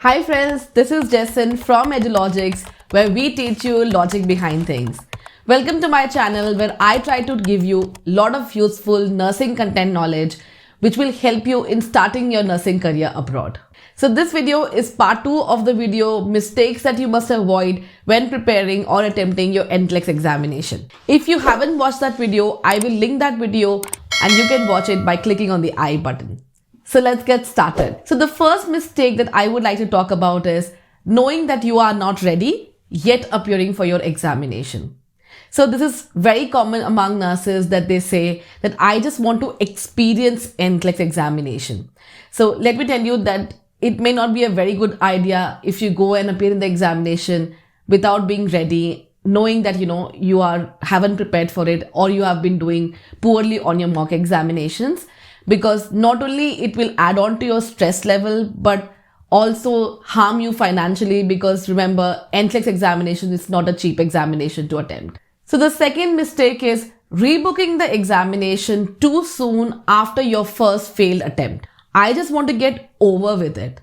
Hi friends, this is Jason from Edulogics, where we teach you logic behind things. Welcome to my channel where I try to give you a lot of useful nursing content knowledge which will help you in starting your nursing career abroad. So this video is part 2 of the video mistakes that you must avoid when preparing or attempting your NCLEX examination. If you haven't watched that video, I will link that video and you can watch it by clicking on the I button. So let's get started. So the first mistake that I would like to talk about is knowing that you are not ready yet appearing for your examination. So this is very common among nurses that they say that I just want to experience NCLEX examination. So let me tell you that it may not be a very good idea if you go and appear in the examination without being ready, knowing that you haven't prepared for it or you have been doing poorly on your mock examinations. Because not only it will add on to your stress level, but also harm you financially, because remember, NCLEX examination is not a cheap examination to attempt. So the second mistake is rebooking the examination too soon after your first failed attempt. I just want to get over with it.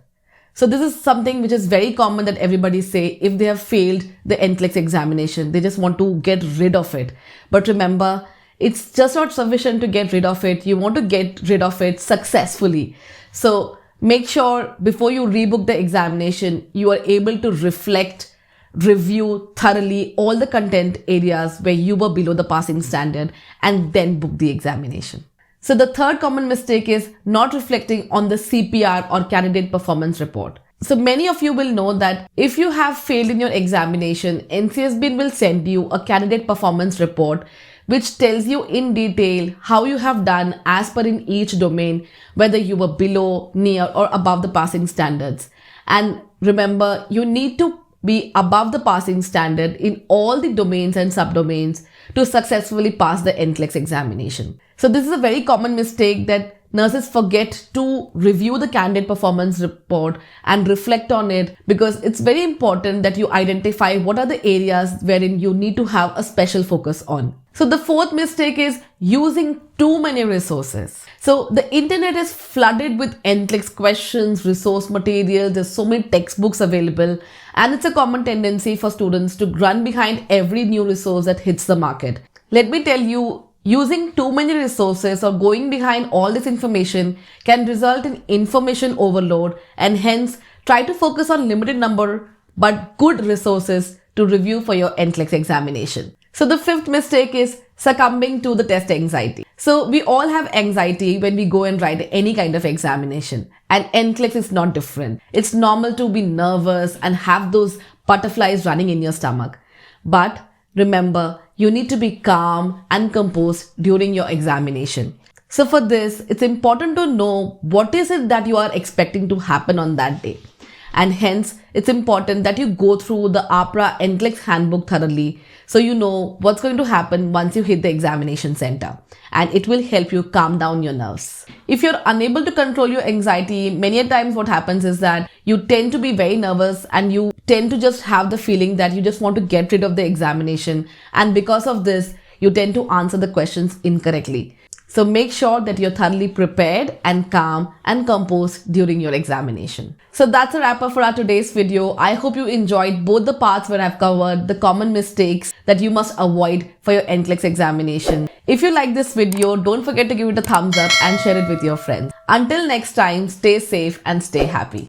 So this is something which is very common that everybody say if they have failed the NCLEX examination, they just want to get rid of it. But remember, it's just not sufficient to get rid of it. You want to get rid of it successfully. So make sure before you rebook the examination, you are able to reflect, review thoroughly all the content areas where you were below the passing standard and then book the examination. So the third common mistake is not reflecting on the CPR or candidate performance report. So many of you will know that if you have failed in your examination, NCSB will send you a candidate performance report which tells you in detail how you have done as per in each domain, whether you were below, near or above the passing standards. And remember, you need to be above the passing standard in all the domains and subdomains to successfully pass the NCLEX examination. So this is a very common mistake that nurses forget to review the candidate performance report and reflect on it, because it's very important that you identify what are the areas wherein you need to have a special focus on. So the fourth mistake is using too many resources. So the internet is flooded with NCLEX questions, resource materials, there's so many textbooks available, and it's a common tendency for students to run behind every new resource that hits the market. Let me tell you, using too many resources or going behind all this information can result in information overload, and hence try to focus on limited number but good resources to review for your NCLEX examination. So the fifth mistake is succumbing to the test anxiety. So we all have anxiety when we go and write any kind of examination, and NCLEX is not different. It's normal to be nervous and have those butterflies running in your stomach. But remember, you need to be calm and composed during your examination. So for this, it's important to know what is it that you are expecting to happen on that day. And hence, it's important that you go through the APRA NCLEX handbook thoroughly so you know what's going to happen once you hit the examination center. And it will help you calm down your nerves. If you're unable to control your anxiety, many a times what happens is that you tend to be very nervous and you tend to just have the feeling that you just want to get rid of the examination. And because of this, you tend to answer the questions incorrectly. So make sure that you're thoroughly prepared and calm and composed during your examination. So that's a wrap up for our today's video. I hope you enjoyed both the parts where I've covered the common mistakes that you must avoid for your NCLEX examination. If you like this video, don't forget to give it a thumbs up and share it with your friends. Until next time, stay safe and stay happy.